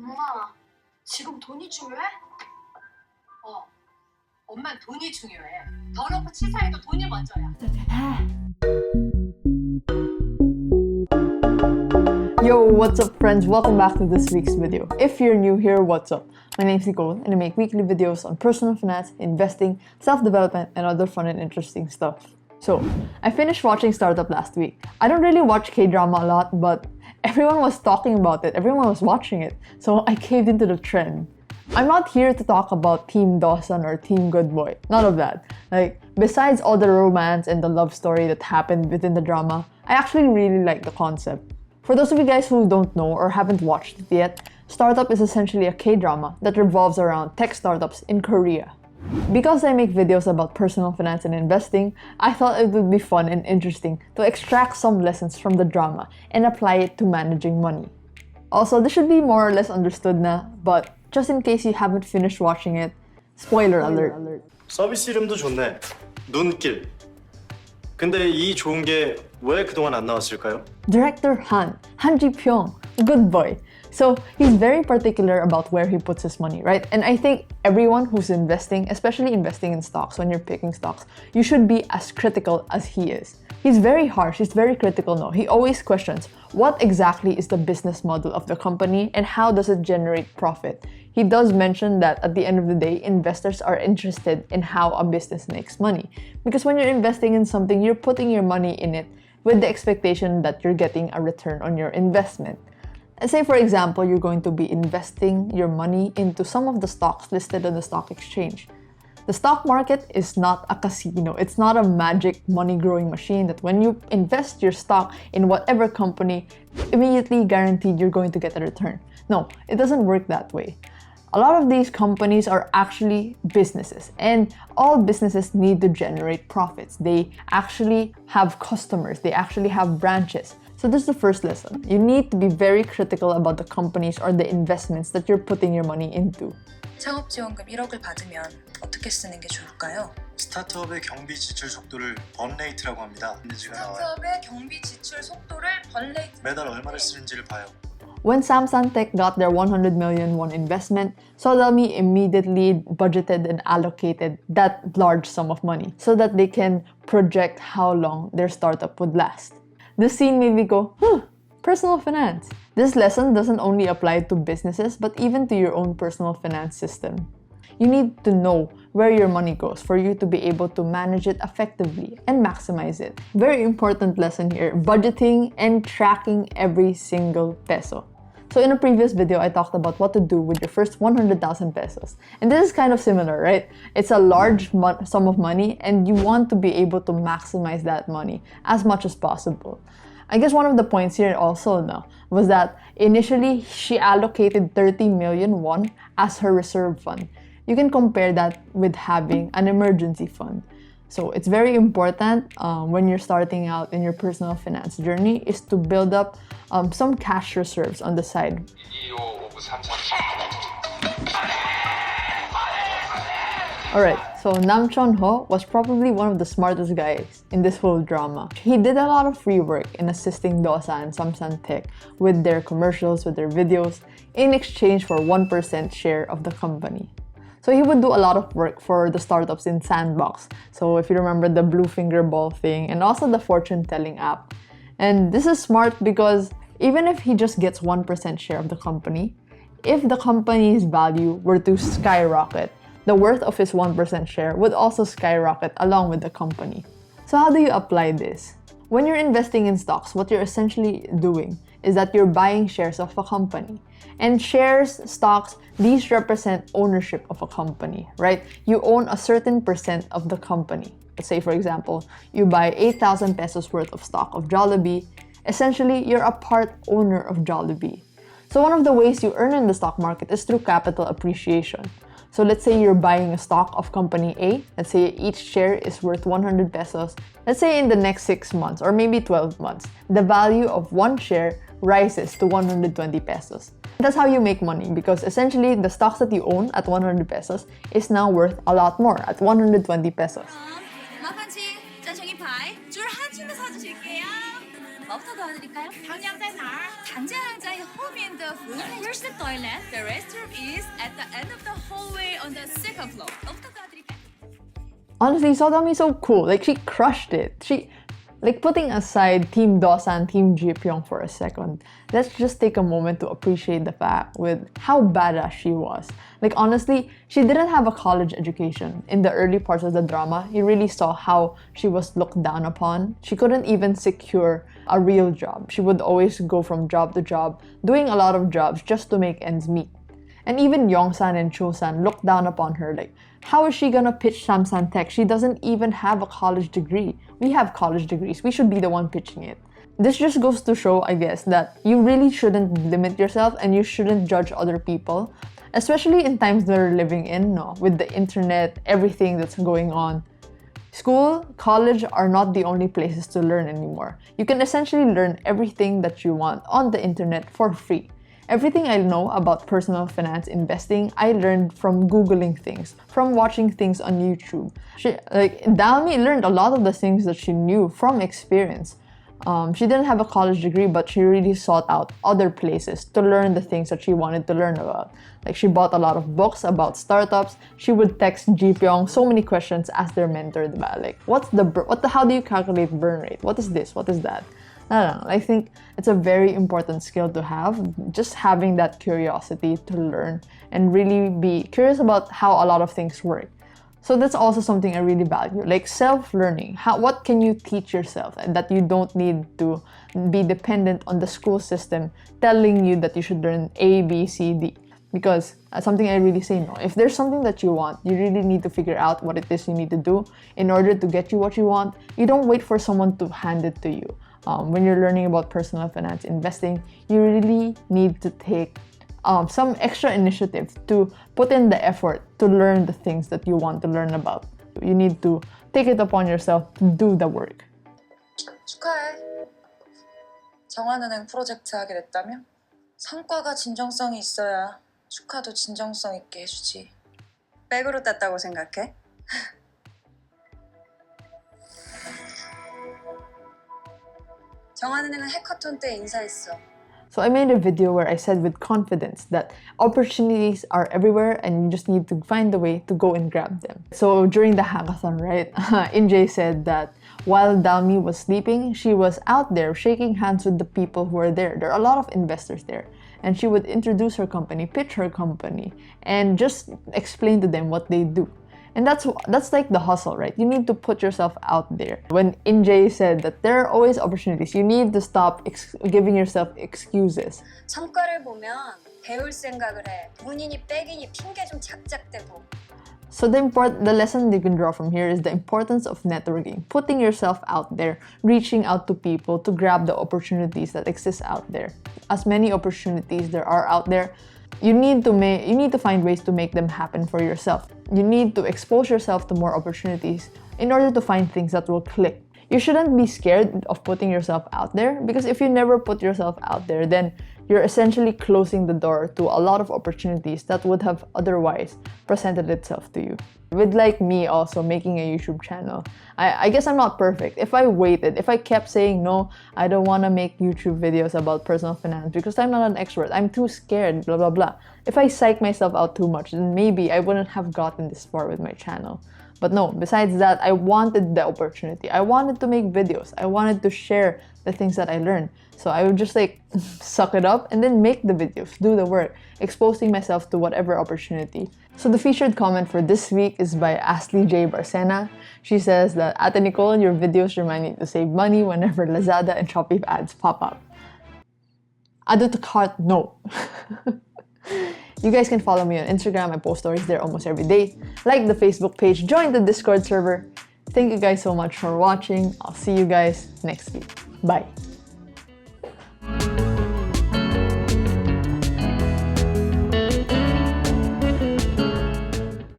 엄마, 지금 돈이 중요해? 엄만 돈이 중요해. 더 놓고 치사해도 돈이 먼저야. Yo, what's up friends? Welcome back to this week's video. If you're new here, what's up? My name's Nicole and I make weekly videos on personal finance, investing, self-development, and other fun and interesting stuff. So, I finished watching Startup last week. I don't really watch K-drama a lot, but everyone was talking about it, everyone was watching it, so I caved into the trend. I'm not here to talk about Team Dosan or Team Good Boy, none of that. Like, besides all the romance and the love story that happened within the drama, I actually really like the concept. For those of you guys who don't know or haven't watched it yet, Startup is essentially a K-drama that revolves around tech startups in Korea. Because I make videos about personal finance and investing, I thought it would be fun and interesting to extract some lessons from the drama and apply it to managing money. Also, this should be more or less understood na, but just in case you haven't finished watching it, spoiler alert. 서비스 이름도 좋네. 눈길. 근데 이 좋은 게 왜 그동안 안 나왔을까요? Director Han Ji-pyong, good boy. So he's very particular about where he puts his money, right? And I think everyone who's investing, especially investing in stocks, when you're picking stocks, you should be as critical as he is. He's very harsh, he's very critical now. He always questions what exactly is the business model of the company and how does it generate profit. He does mention that at the end of the day, investors are interested in how a business makes money. Because when you're investing in something, you're putting your money in it with the expectation that you're getting a return on your investment. Let's say, for example, you're going to be investing your money into some of the stocks listed on the stock exchange. The stock market is not a casino. It's not a magic money-growing machine that when you invest your stock in whatever company, immediately guaranteed you're going to get a return. No, it doesn't work that way. A lot of these companies are actually businesses, and all businesses need to generate profits. They actually have customers, they actually have branches. So this is the first lesson. You need to be very critical about the companies or the investments that you're putting your money into. 창업지원금 1억을 받으면 어떻게 쓰는 게 좋을까요? 스타트업의 경비 지출 속도를 번 레이트라고 합니다. 스타트업의 경비 지출 속도를 번 레이트. 매달 얼마를 쓰는지를 봐요. When Samsung Tech got their 100 million won investment, Sodami immediately budgeted and allocated that large sum of money so that they can project how long their startup would last. This scene made me go, personal finance. This lesson doesn't only apply to businesses, but even to your own personal finance system. You need to know where your money goes for you to be able to manage it effectively and maximize it. Very important lesson here, budgeting and tracking every single peso. So in a previous video, I talked about what to do with your first 100,000 pesos. And this is kind of similar, right? It's a large sum of money and you want to be able to maximize that money as much as possible. I guess one of the points here also now was that initially she allocated 30 million won as her reserve fund. You can compare that with having an emergency fund. So it's very important when you're starting out in your personal finance journey is to build up some cash reserves on the side. Alright, so Nam Chon-ho was probably one of the smartest guys in this whole drama. He did a lot of free work in assisting Dosan and Samsung Tech with their commercials, with their videos, in exchange for 1% share of the company. So he would do a lot of work for the startups in Sandbox. So if you remember the blue finger ball thing and also the fortune telling app. And this is smart because even if he just gets 1% share of the company, if the company's value were to skyrocket, the worth of his 1% share would also skyrocket along with the company. So how do you apply this? When you're investing in stocks, what you're essentially doing is that you're buying shares of a company. And shares, stocks, these represent ownership of a company, right? You own a certain percent of the company. Let's say, for example, you buy 8,000 pesos worth of stock of Jollibee. Essentially, you're a part owner of Jollibee. So one of the ways you earn in the stock market is through capital appreciation. So let's say you're buying a stock of company A. Let's say each share is worth 100 pesos. Let's say in the next 6 months or maybe 12 months, the value of one share rises to 120 pesos. That's how you make money because essentially the stocks that you own at 100 pesos is now worth a lot more at 120 pesos. 뭐부터 도와드릴까요? 당뇨 쌀 당장 home in the food. Here's the toilet. The restroom is at the end of the hallway on the second floor. 너부터 도와드릴까요? Honestly, Sodami so cool. Like, she crushed it. Like, putting aside Team Dosan, Team Jipyong for a second, let's just take a moment to appreciate the fact with how badass she was. Like, honestly, she didn't have a college education. In the early parts of the drama, you really saw how she was looked down upon. She couldn't even secure a real job. She would always go from job to job, doing a lot of jobs just to make ends meet. And even Yongsan and Chosan looked down upon her like, how is she gonna pitch Samsung Tech? She doesn't even have a college degree. We have college degrees. We should be the one pitching it. This just goes to show, I guess, that you really shouldn't limit yourself and you shouldn't judge other people, especially in times that we're living in, no, with the internet, everything that's going on. School, college are not the only places to learn anymore. You can essentially learn everything that you want on the internet for free. Everything I know about personal finance investing, I learned from Googling things, from watching things on YouTube. Dalmi learned a lot of the things that she knew from experience. She didn't have a college degree, but she really sought out other places to learn the things that she wanted to learn about. Like, she bought a lot of books about startups. She would text Jipyong so many questions, ask their mentor, diba? Like, how do you calculate burn rate? What is this? What is that? I don't know. I think it's a very important skill to have, just having that curiosity to learn and really be curious about how a lot of things work. So that's also something I really value, like self-learning. What can you teach yourself and that you don't need to be dependent on the school system telling you that you should learn A, B, C, D. Because something I really say no. If there's something that you want, you really need to figure out what it is you need to do in order to get you what you want. You don't wait for someone to hand it to you. When you're learning about personal finance investing, you really need to take some extra initiative to put in the effort to learn the things that you want to learn about. You need to take it upon yourself to do the work. 축하해. 정한은행 프로젝트 하게 됐다며? 성과가 진정성이 있어야 축하도 진정성 있게 해주지. 백으로 땄다고 생각해? 정한은행은 해커톤 때 인사했어. So I made a video where I said with confidence that opportunities are everywhere and you just need to find a way to go and grab them. So during the hackathon, right, Injay said that while Dalmi was sleeping, she was out there shaking hands with the people who are there. There are a lot of investors there. And she would introduce her company, pitch her company, and just explain to them what they do. And that's like the hustle, right? You need to put yourself out there. When Injay said that there are always opportunities, you need to stop giving yourself excuses. 성과를 보면 배울 생각을 해. 본인이 백이니 핑계 좀 작작대고. So the lesson you can draw from here is the importance of networking, putting yourself out there, reaching out to people to grab the opportunities that exist out there. As many opportunities there are out there, you need to find ways to make them happen for yourself. You need to expose yourself to more opportunities in order to find things that will click. You shouldn't be scared of putting yourself out there, because if you never put yourself out there, then you're essentially closing the door to a lot of opportunities that would have otherwise presented itself to you. With like me also making a YouTube channel, I guess I'm not perfect. If I kept saying no, I don't want to make YouTube videos about personal finance because I'm not an expert, I'm too scared, blah blah blah. If I psych myself out too much, then maybe I wouldn't have gotten this far with my channel. But no, besides that, I wanted the opportunity. I wanted to make videos. I wanted to share the things that I learned. So I would just like suck it up and then make the videos, do the work, exposing myself to whatever opportunity. So the featured comment for this week is by Ashley J. Barcena. She says that, Ate Nicole, your videos remind me to save money whenever Lazada and Shopee ads pop up. Add to cart, no. You guys can follow me on Instagram. I post stories there almost every day. Like the Facebook page, join the Discord server. Thank you guys so much for watching. I'll see you guys next week. Bye.